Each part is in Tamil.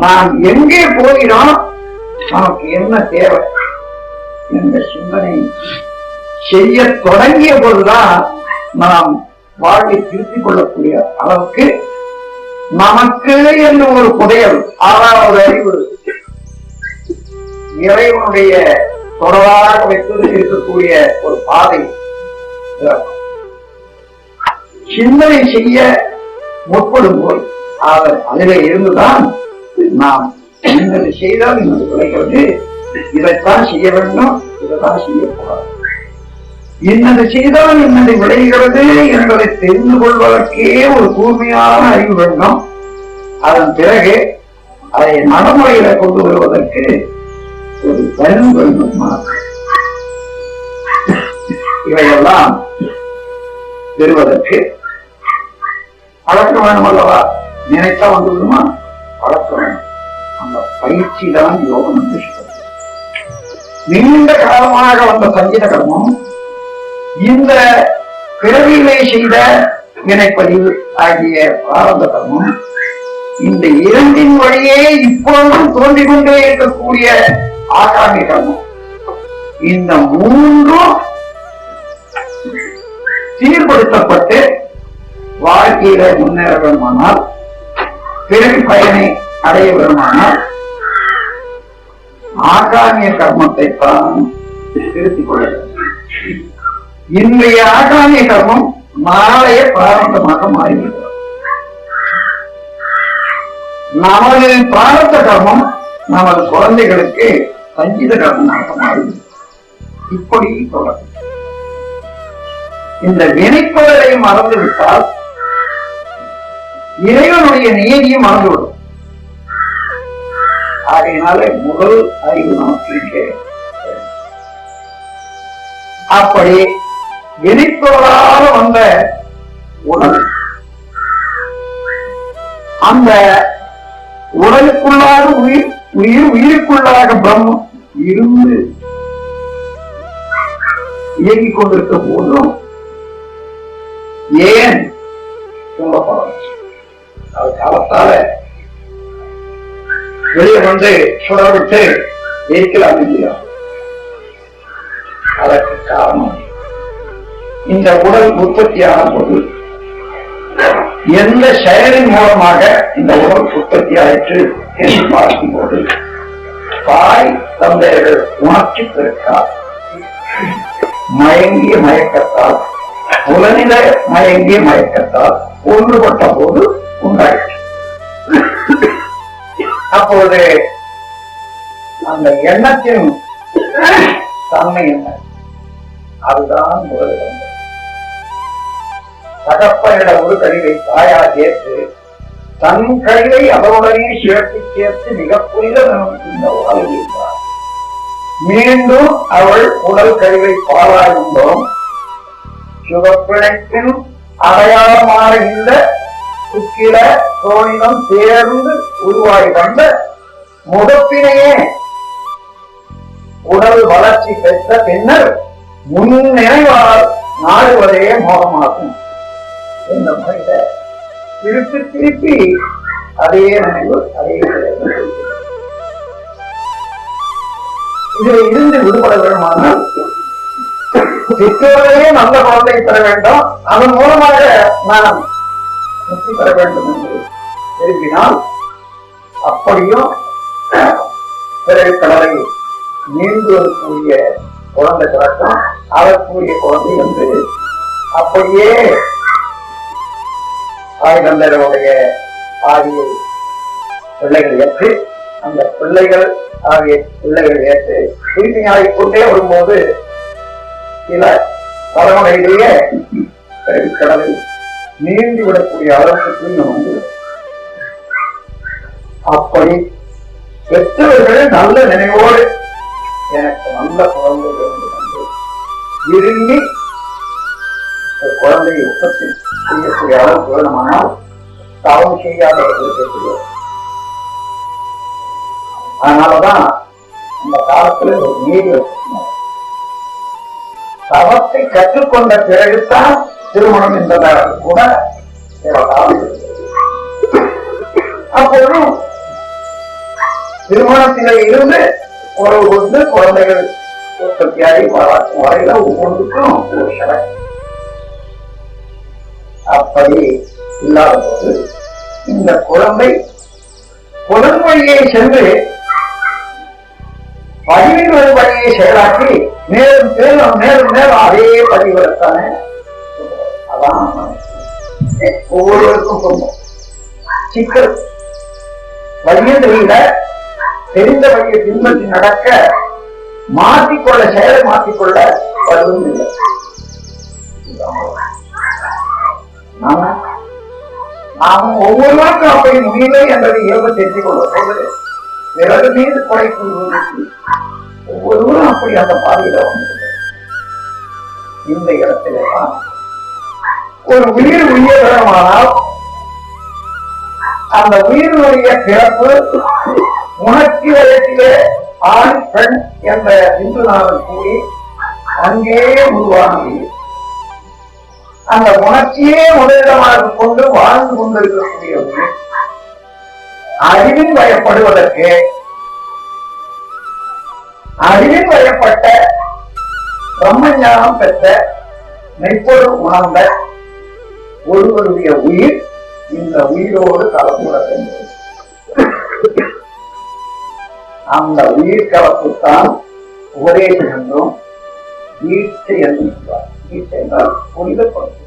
நாம் எங்கே போகிறோம், நமக்கு என்ன தேவை என்ற சிந்தனை செய்ய தொடங்கிய போதுதான் நாம் வாழ்வை திருத்திக் கொள்ளக்கூடிய அளவுக்கு நமக்கு என்று ஒரு புதையல், ஆறாவது அறிவு, இறைவனுடைய தொடராக வைத்து இருக்கக்கூடிய ஒரு பாதை சிந்தனை செய்ய முற்படும் போது அதிலே இருந்துதான் நாம் இன்னது செய்தால் இன்னது விளைகிறது, இதைத்தான் செய்ய வேண்டும், இதைத்தான் செய்யக்கூடாது, இன்னது செய்தால் இன்னது விளைகிறது என்பதை தெரிந்து கொள்வதற்கே ஒரு கூர்மையான அறிவு வேண்டும். அதன் பிறகு அதை நடைமுறையில கொண்டு வருவதற்கு ஒரு பயன் வேண்டும். இவையெல்லாம் பெறுவதற்கு பழக்கம் வேணும் அல்லவா? நினைத்தா வந்து விடுமா? பழக்கம் வேணும். அந்த பயிற்சி தான் யோகம் என்று சொல்றது. நீண்ட காலமாக வந்த சங்கீத கர்மம், இந்த பிறவியிலே செய்த வினைப்பதிவு ஆகிய பிராரப்த கர்மம், இந்த இரண்டின் வழியே இப்பொழுதும் தோன்றிக் கொண்டே இருக்கக்கூடிய ஆகாமி கர்மம், இந்த மூன்றும் சீர்படுத்தப்பட்டு வாழ்க்கையில முன்னேற வேண்டுமானால், பிறகு பயனை அடைய வேண்டுமானால் ஆகாமிய கர்மத்தை தான் திருத்திக் கொள்ள வேண்டும். இன்றைய ஆகாமிய கர்மம் நாளைய பிராரப்தமாக மாறிவிடும். நமது பிராரப்த கர்மம் நமது குழந்தைகளுக்கு சங்கீத கர்மமாக மாறிவிடும். இப்படி தொடரும். இந்த வினைப்பொருளை மறந்துவிட்டால் இறைவனுடைய நியதியும் மறந்துவிடும். ஆகையினாலே முதல் அறிவு நமக்கு இருக்க. அப்படி வினைப்பொருளாக வந்த உடல், அந்த உடலுக்குள்ளாக உயிருக்குள்ளாக பிரம்மம் இருந்து இயங்கிக் கொண்டிருக்க போதும் ஏன் சொல்லப்படும்? அது காலத்தால வெளியே வந்து சுடவிட்டு எரிக்கலாம் இல்லையா? அதற்கு காரணம், இந்த உடல் உற்பத்தியான போது எந்த செயலின் மூலமாக இந்த உடல் உற்பத்தி ஆயிற்று என்று பார்க்கும் போது தாய் தந்தையர்கள் உணர்ச்சி பெருக்கால் மயங்கிய மயக்கத்தால், புலனில மயங்கிய மயக்கத்தால் ஒன்றுபட்ட போது உண்டாயிற்று. அப்போது அந்த எண்ணத்தின் தன்மை என்ன? அதுதான் முதல் வந்தது. தகப்பனிட ஒரு கழிவை தாயார் ஏற்று தன் கழிவை அவருடனே சேர்த்து மிக புனித இந்த உடல் இருந்தார். மீண்டும் அவள் உடல் கழிவை பாராயுண்டோம். சுகப்பிழைப்பின் அடையாளமான இந்த சுக்கில தோணினம் சேர்ந்து உருவாய் வந்த முகப்பினையே உடல் வளர்ச்சி பெற்ற பின்னர் முன் நினைவால் நாடுவதே மோகமாகும். இந்த முறையில திருப்பி திருப்பி அதே நினைவு அதே இதில் இருந்து விடுபட வேண்டுமானால் பெற்றோரையே நல்ல குழந்தை பெற வேண்டும், அதன் மூலமாக நாம் முக்தி பெற வேண்டும் என்று விரும்பினால் அப்படியும் பிறகு கடலை நீண்டு வரக்கூடிய குழந்தை பிறக்கம் அதற்குரிய குழந்தை என்று அப்படியே தாய் தந்தையருடைய ஆகிய பிள்ளைகள் ஏற்று அந்த பிள்ளைகள் ஆகிய பிள்ளைகள் ஏற்று தூய்மையாகிக்கொண்டே வரும்போது சில தலைமுறையிலேயே கடலை நீண்டு விடக்கூடிய அளவுக்கு தூய்மை வந்து அப்படி பெற்றவர்கள் நல்ல நினைவோடு எனக்கு நல்ல குழந்தை விரும்பி குழந்தையை உற்பத்தி செய்யக்கூடிய அளவுக்கு வேணுமானால் தவம் செய்யாத இருக்கக்கூடிய. அதனாலதான் இந்த காலத்துல ஒரு நீதி தவத்தை கற்றுக்கொண்ட பிறகுதான் திருமணம் என்பதாக கூட சில காலம். அப்போதும் திருமணத்திலே இருந்து உறவு கொண்டு குழந்தைகள் உற்பத்தியாகி வளர்க்கும் வரையில ஒவ்வொன்றுக்கும் ஒரு சடங்கு. அப்படி இல்லாத போது இந்த குழந்தை புலன் வழியை சென்று பதிவின் வழியை செயலாக்கி மேலும் மேலும் மேலும் மேலும் அதே பதிவுத்தான அதான் ஒவ்வொருவருக்கும் சொந்தம் சிக்கல். வழியை தெரியல, தெரிந்த வழியை பின்பற்றி நடக்க மாற்றிக்கொள்ள செயலை மாற்றிக்கொள்ள வருவதும் இல்லை. நாம் ஒவ்வொருவருக்கும் அப்படி முடியலை என்பதை இயல்பு தெரிந்து கொள்வது பிறகு மீது கொலை கூறுவதற்கு ஒவ்வொருவரும் அப்படி அந்த பாதையில வந்து இந்த இடத்துல ஒரு உயிர் உயிர வேணுமானால் அந்த உயிரினுடைய பிறப்பு உணர்ச்சி வயத்திலே ஆண் பெண் என்ற இந்து நாளும் கூடி அங்கே உருவானது. அந்த உணர்ச்சியே முதலிடமாக கொண்டு வாழ்ந்து கொண்டிருக்கக்கூடிய உயிர் அறிவின் வயப்படுவதற்கு அறிவின் வயப்பட்ட பிரம்மஞானம் பெற்ற மெய்ப்பொருள் உணர்ந்த ஒருவருடைய உயிர் இந்த உயிரோடு கலந்துவிட வேண்டும். அந்த உயிர் கலப்புத்தான் உபதேசம் என்றும் ஈர்ச்சை என்றும் ஈர்ச்சை என்றால் புனிதப்படுத்தும்.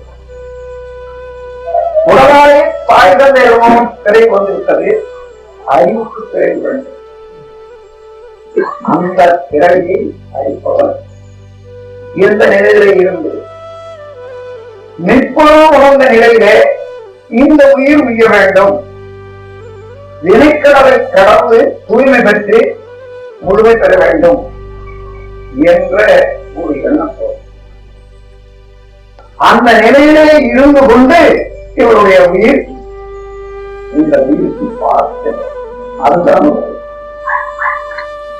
உடலாலே தாய் தந்தையமும் திரை வந்துவிட்டது, அறிவுக்கு திரை வேண்டும். அந்த திரையை அழிப்பவர் எந்த நிலையிலே இருந்து நிற்பொழுது உணர்ந்த நிலையிலே இந்த உயிர் உய்ய வேண்டும், வினைக்கடலை கடந்து தூய்மை பெற்று முழுமை பெற வேண்டும் என்ற ஒரு எண்ணம். அந்த நிலையிலே இருந்து கொண்டு இவருடைய உயிர் இந்த உயிருக்கு பார்த்து அதுதான்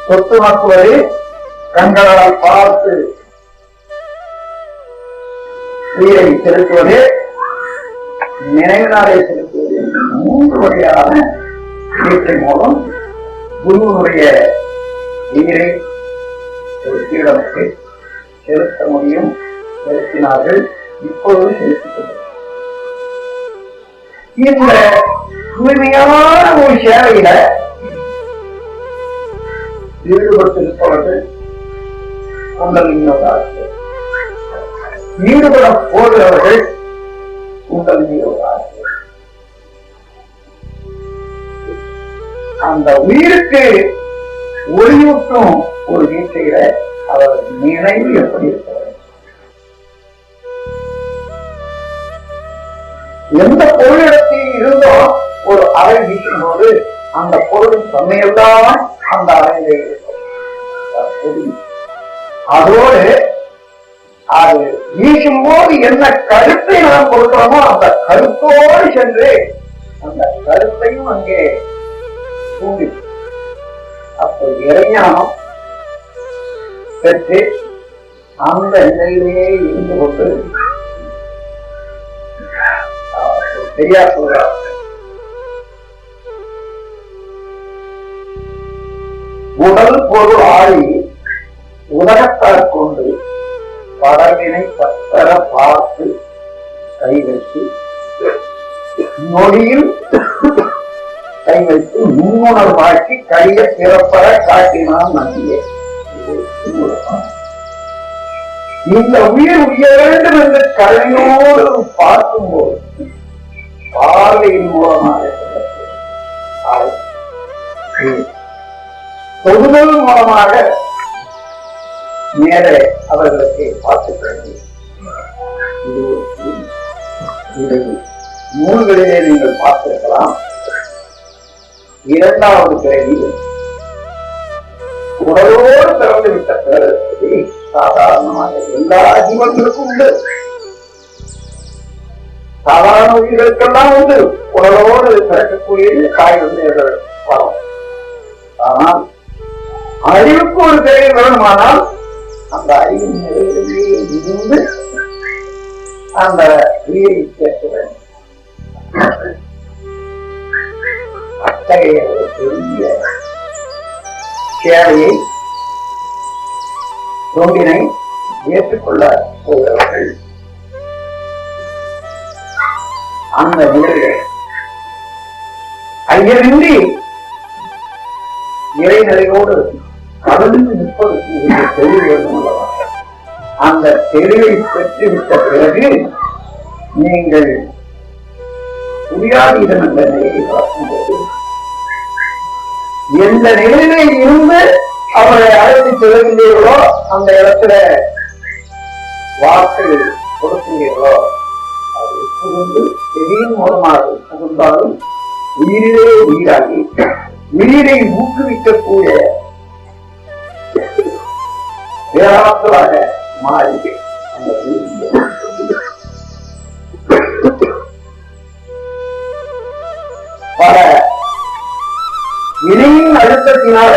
சொத்து நோக்குவது, கண்களால் பார்த்து உயிரை செலுத்துவது, நினைவினாலே செலுத்துவது, மூன்று வகையான இயற்கை மூலம் குருவனுடைய உயிரை செலுத்திடமைக்கு செலுத்த முடியும். செலுத்தினார்கள், இப்பொழுது செலுத்திக் இந்த தூய்மையான ஒரு சேவையில ஈடுபட்டிருப்பவர்கள் குண்டலிங்கோடார்கள், ஈடுபட போகிறவர்கள் குண்டலிங்கோடார்கள். அந்த உயிருக்கு ஒளியூட்டும் ஒரு வீட்டையில அவர் நினைவு எப்படி இருக்கிறது? எந்த பொருளிடத்தில் இருந்தோ ஒரு அறை வீசும் போது அந்த பொருளின் தன்மையெல்லாம் அந்த அறையிலே இருக்கும். அதோடு அது வீசும் போது என்ன கருத்தை நாம் கொடுக்கிறோமோ அந்த கருத்தோடு சென்று அந்த கருத்தையும் அங்கே தூண்டி அப்போ இறைஞானம் பெற்று அந்த நிலையிலேயே இருந்து கொண்டு பெரியார் சொல்றார், உடல் பொருள் ஆழி உலகத்தால் கொண்டு படவினை பத்தர பார்த்து கை வைத்து நொடியில் கை வைத்து நுண்ணுணர்வாக்கி கைய பிறப்பட காட்டினான் நம்பியே. இந்த உயிர் உய்ய வேண்டும் என்று கருணையோடு பார்க்கும்போது பார்வையின் மூலமாக தொடுதல் மூலமாக நேரே அவர்களுக்கு பார்த்துக்கிறது. இதை நூல்களிலே நீங்கள் பார்த்திருக்கலாம். இரண்டாவது பிறவியில் உடலோடு பிறந்து விட்ட பிறகு சாதாரணமாக எல்லா ஜீவன்களுக்கும் உண்டு, சாதாரண உயிர்களுக்கெல்லாம் உண்டு. உடலோடு பிறக்கக்கூடிய காய் வந்து வரும். ஆனால் அறிவுக்கு ஒரு பிறகு வேணுமானால் அந்த அறிவின் நிலையிலே இருந்து அந்த உயிரை சேர்க்க வேண்டும். அத்தகைய ஒரு பெரிய சேவையை தொண்டினை ஏற்றுக்கொள்ள போகிறவர்கள் அந்த நிலையை ஐயமின்றி இறைநிலையோடு கலந்து நிற்பதற்கு ஒரு தெளிவு வேண்டும் அல்லவா? அந்த தெளிவை பெற்றுவிட்ட பிறகு நீங்கள் புரியாதீதம் என்ற நிலையை பார்க்கும்போது எந்த நிலையிலே இருந்து அவரை அழைத்து செல்கின்றீர்களோ அந்த இடத்துல வாக்கு கொடுக்கின்றீர்களோ அது புகுந்து செடியின் மூலமாக புகுந்தாலும் உயிரிலே உயிராகி உயிரை ஊக்குவிக்கக்கூடிய வேளாக்களாக மாறி அந்த பல வினையின் அழுத்தத்தினால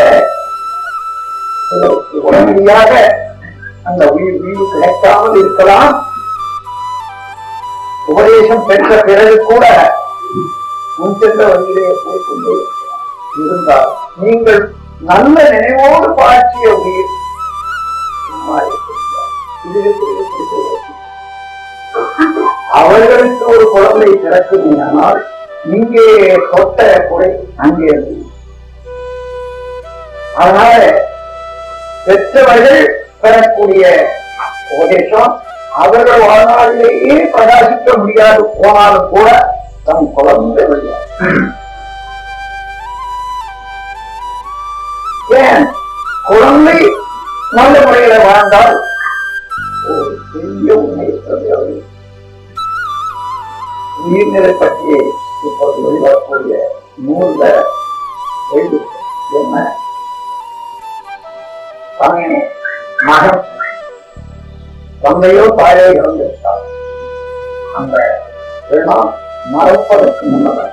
உடனடியாக அந்த உயிர் வீடு கிடைக்காமல் இருக்கலாம். உபதேசம் பெற்ற பிறகு கூட முன் சென்ற வழியிலே போய்கொண்டே இருந்தால் நீங்கள் நல்ல நினைவோடு பாய்ச்சிய உயிர் அவர்களுக்கு ஒரு குழந்தை பிறக்குமானால் இங்கே தொட்ட குறை அங்கே. அதனால பெற்றவர்கள் பெறக்கூடிய உபதேசம் அவர்கள் வாழ்நாளிலேயே பிரகாசிக்க முடியாது போனாலும் கூட தம் குழந்தை வழியாக ஏன் குழந்தை நல்ல முறையில வாழ்ந்தால் ஒரு பெரிய உண்மை உயிர்நிலை பற்றியே இப்போது வெளிவரக்கூடிய நூல்ல எழுதி என்ன மகன் தந்தையோ தாயோ இறந்திருந்தார் அந்த வேணாம் மறப்பதற்கு முன்னதாக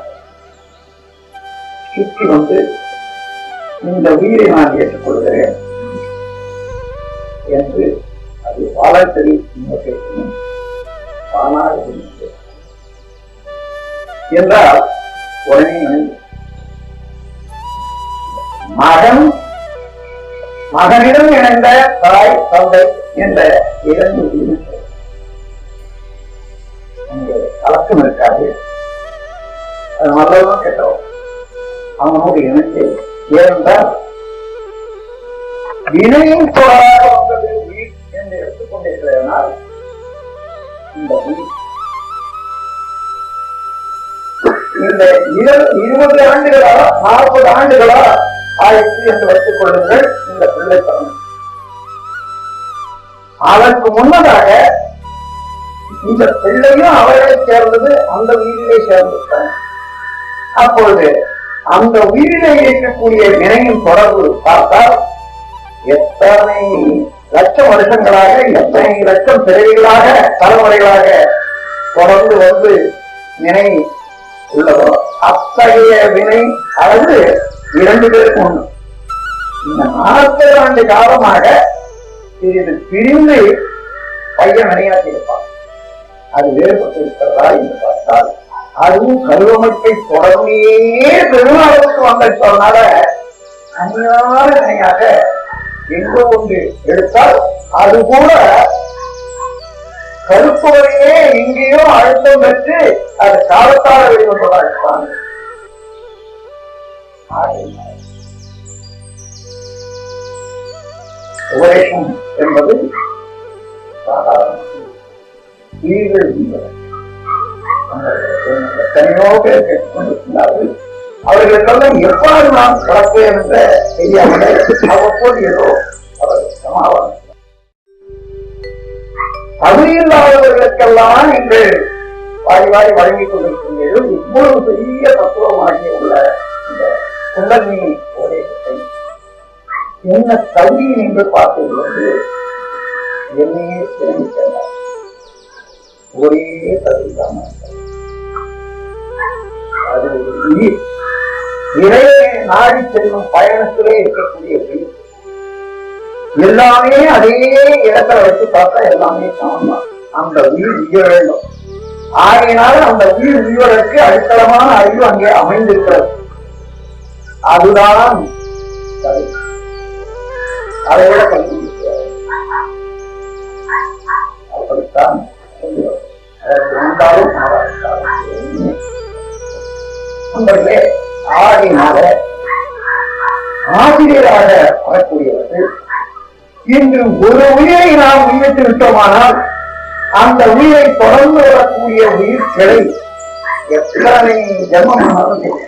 சுற்றி வந்து இந்த உயிரை நான் ஏற்றுக்கொள்கிறேன் என்று அது வாழத்தறி கேட்கணும் என்றால் உடனே மகன் மகனிடம் இணைந்த தாய் தந்தை என்ற இரண்டு உயிரினங்கள் அங்கே கலக்கம் இருக்காது. அது நல்லதும் கேட்டோம் அவனோடு இணைந்து ஏனென்றால் வினையும் போராட வந்தது உயிர் என்று எடுத்துக்கொண்டிருக்கிறதுனால் இந்த உயிர் இந்த 20 ஆண்டுகளா 40 ஆண்டுகளா ஆயிற்று என்று வைத்துக் கொள்ளுங்கள். இந்த பிள்ளை படம் அதற்கு முன்னதாக இந்த பிள்ளையும் அவர்களை சேர்ந்தது அந்த உயிரிலே சேர்ந்திருக்காங்க. அப்பொழுது அந்த உயிரிலே இருக்கக்கூடிய வினையின் தொடர்பு பார்த்தால் எத்தனை லட்சம் வருஷங்களாக எத்தனை லட்சம் பிறவிகளாக தலைமுறைகளாக தொடர்ந்து வந்து வினை உள்ளதோ அத்தகைய வினை அளவு 2 பேருக்கு ஒண்ணு. இந்த 40 ஆண்டு காலமாக இது பிரிந்து பையன் வினையாற்றி இருப்பான். அது வேறுபட்டு இருக்கிறதா என்று பார்த்தால் அதுவும் கருவமைப்பை தொடர்ந்தே பெருமாளுக்கு வந்ததுனால அந்நியான வினையாக எங்கோ ஒன்று எடுத்தால் அது கூட கருப்பவரையே எங்கேயோ அழுத்தம் பெற்று அது காலத்தால வெளிவந்ததா இருப்பாங்க. உபதேசம் என்பது சாதாரண உயிர்கள் எத்தனையோ பேர் கேட்டுக்கொண்டிருக்கிறார்கள். அவர்களுக்கெல்லாம் எவ்வாறு நாம் கலப்பேன் என்ற தெரியாமல் அவ்வப்போது ஏதோ அவர் சமாதானம் தகுதியில்லாதவர்களுக்கெல்லாம் நீங்கள் வாரி வாரி வழங்கிக் கொண்டிருக்கிறீர்கள். இவ்வளவு பெரிய தத்துவமாகி உள்ள இந்த குண்டலினி உபதேசத்தை என்ன தகுதி நீங்கள் பார்த்தீர்கள்? என்னையே தெரிவிக்க ஒரே தகுதிதான். அது ஒரு உயிர் இறையை நாடி செல்லும் பயணத்திலே இருக்கக்கூடிய உயிர். எல்லாமே அதே இடத்துல வச்சு பார்த்தா எல்லாமே சமம். அந்த உயிர் உயிர வேண்டும். ஆகையினால அந்த உயிர் உயிருக்கு அடித்தளமான அறிவு அங்கே அமைந்திருக்கிறது. அதுதான் அதை விட கல்வி அப்படித்தான் இருந்தாலும் நண்பர்களே, ஆகையினால ஆசிரியராக வரக்கூடியவர்கள் இன்று ஒரு உயிரை நாம் உயிரிட்டு விட்டோமானால் அந்த உயிரை தொடர்ந்து வரக்கூடிய உயிர்களை எத்தனை ஜென்மமானாலும்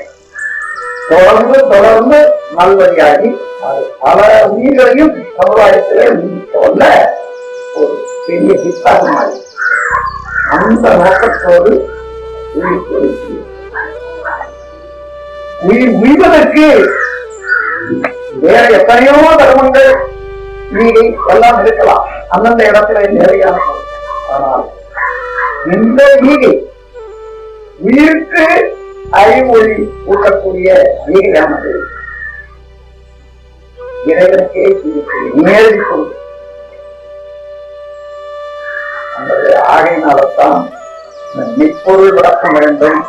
தொடர்ந்து தொடர்ந்து நல்வழியாகி அது பல உயிர்களையும் சமுதாயத்திலே சொல்ல ஒரு பெரிய சித்தாகமாக அந்த நோக்கத்தோடு உயிர் உய்வதற்கு வேற எத்தனையோ தர்மங்கள் வீடு எல்லாம் இருக்கலாம் அந்தந்த இடத்துல நிறையான. ஆனால் இந்த வீடு உயிருக்கு அறிவொழி ஊட்டக்கூடிய வீடானது இறைவனுக்கே நேரடி கொண்டு அந்த ஆகையினால்தான் மெய்ப்பொருள் விளக்க வேண்டும்,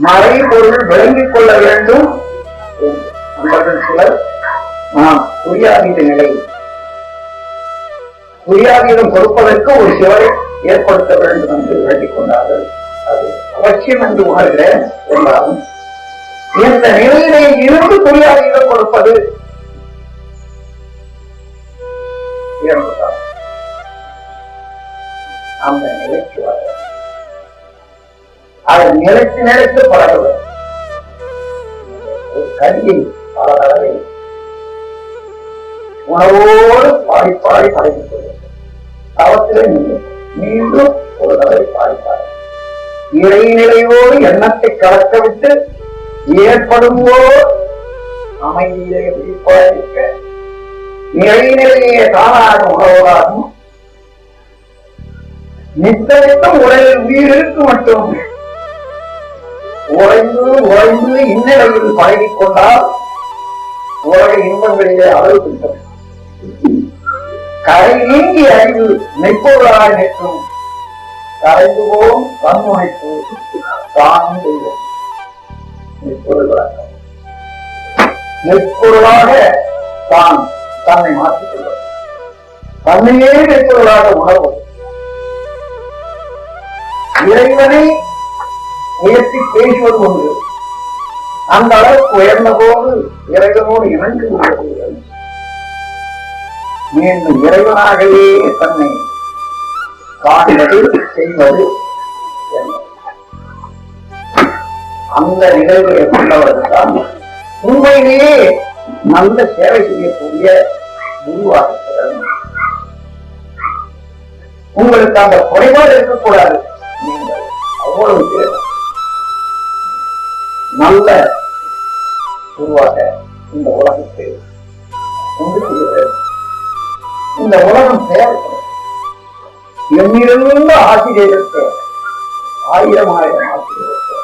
மறைபொருள் விளங்கிக் கொள்ள வேண்டும். நண்பர்கள் சிலர் நாம் புரியாதீத நிலை புரியாதீதம் கொடுப்பதற்கு ஒரு சிவரை ஏற்படுத்த வேண்டும் என்று வேண்டிக் கொண்டார்கள். அது அவசியம் என்று உணர்கிறேன். என்றாலும் இந்த நிலையிலே இருந்து புரியாதீதம் கொடுப்பது அந்த நிலைக்கு வர அதை நிலைத்து நிலைத்து பழகுவது. ஒரு கல்வியை பல தடவை உணவோடு பாடி பாடி பழகிக் கொள்வது. அவற்றிலே மீண்டும் ஒரு தடவை பாடிப்பார். இறைநிலையோடு எண்ணத்தை கலக்கவிட்டு ஏற்படும்போ அமைதியிலே விழிப்பாயிருக்க இறைநிலையே தானாக உணர்வதாகும். நித்தனித்தும் உடலில் உயிர் இருக்கு மட்டும் உறைந்து உறைந்து இந்நிலையில் பழகிக் கொண்டால் உலக இன்பங்களிலே அளவு பிடித்தது. கரை நீங்கி அறிவு மெய்ப்பொருளாக நிற்கும் கரைந்து போகும் தன்முனைப்பு தானும் செய்வோம். மெய்ப்பொருள் வழக்கம் மெய்ப்பொருளாக தான் தன்னை மாற்றிக் கொள்வது, தன்னையே மெய்ப்பொருளாக உணர்வது, இறைவனை உயர்த்தி பேசுவது ஒன்று. அந்த அளவுக்கு உயர்ந்த போது இறைவனோடு இணைந்து கொள்வது, மீண்டும் இறைவனாகவே தன்னை காண்பது செய்வது. அந்த நிகழ்வுகளை கொண்டவர்கள் தான் உண்மையிலேயே நல்ல சேவை செய்யக்கூடிய குருவாக. உங்களுக்கு அந்த குறைபாடு இருக்கக்கூடாது. நீங்கள் அவ்வளவு பேர் நல்ல குருவாக இந்த உலகத்தை கொண்டு செல்கிறது. இந்த உலகம் தேவைப்படும். எண்ணிருந்த ஆசிரியருக்கு ஆயிரம் ஆயிரம் ஆசிரியருக்கு,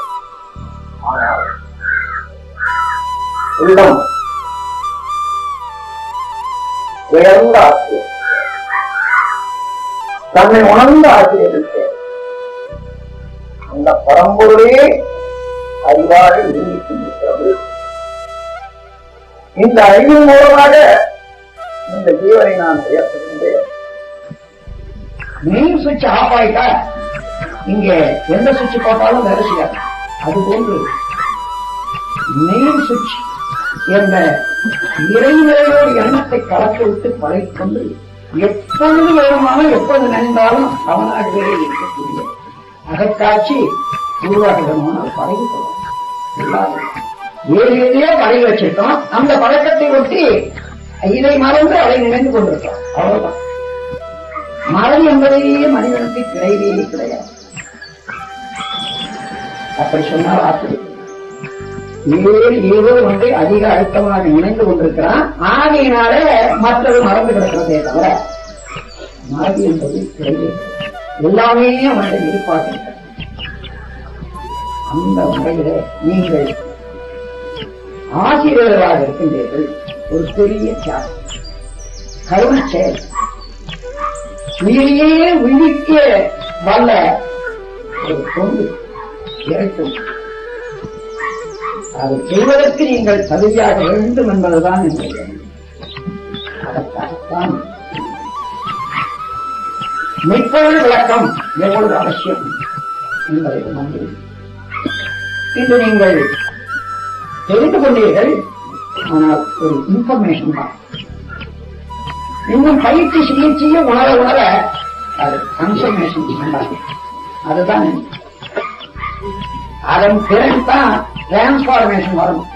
ஆனால் உள்ளம் உயர்ந்த ஆசிரியர், தன்னை உணர்ந்த ஆசிரியருக்கு அந்த பரம்பொருளே அறிவாக இருந்திருக்கிறது. இந்த அறிவு மூலமாக இந்த ஜீவனை நான் உயர்த்துகின்றேன். மெயின் சுவிட்ச் ஆஃப் ஆயிட்டா இங்க எந்த சுவிட்ச் போட்டாலும் வேலை செய்யாது. அதுபோன்று மெயின் சுவிட்ச் என்ற இறைநிலையோடு எண்ணத்தை கலக்க விட்டு பழகிக்கொண்டு எப்பொழுது வேணுமானால் எப்பொழுது நினைந்தாலும் அவனாகவே இருக்கக்கூடிய அகக்காட்சி உருவாக்கணும்னால் பழகி கொள்ளும். ஏழு எதையோ பழகி வச்சிருக்கோம். அந்த பழக்கத்தை ஒட்டி இதை மறந்து அதை நினைந்து கொண்டிருக்கோம். அவ்வளவுதான். மறதி என்பதையே மனிதனுக்கு கிடையவே கிடையாது. அப்படி சொன்னால் ஆசிரியர் ஏதோ ஒன்றை அதிக அழுத்தமாக நினைந்து கொண்டிருக்கிறான். ஆகையினால மற்றது மறந்து கிடக்கிறதே தவிர மறதி என்பது கிடையாது. எல்லாமே அவனை எதிர்பார்க்கின்றன. அந்த முறையில நீங்கள் ஆசிரியர்களாக இருக்கின்றீர்கள். ஒரு பெரிய தியாகம், கருணை செயல், உயிரையே உயிர்க்க வல்ல ஒரு தொண்டு இறைக்கும். அதை செய்வதற்கு நீங்கள் தகுதியாக வேண்டும் என்பதுதான் என்னுடைய. அதற்காகத்தான் மெய்ப்பொருள் விளக்கம் எவ்வளவு அவசியம் என்பதை உணர்ந்து இன்று நீங்கள் தெரிந்து கொண்டீர்கள். ஆனால் ஒரு இன்ஃபர்மேஷன் தான். இன்னும் பயிற்சி சிகிச்சையை உணர உணர அது கன்சர்மேஷன் பண்ணாது. அதுதான் அதன் பிறகுதான் டிரான்ஸ்பார்மேஷன் வரும்.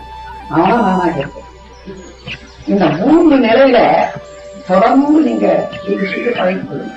அவனா நானா கேட்பேன். இந்த 3 நிலையில தொடர்ந்து நீங்க சிகிச்சைக்கு பழகிக் கொள்ளுங்க.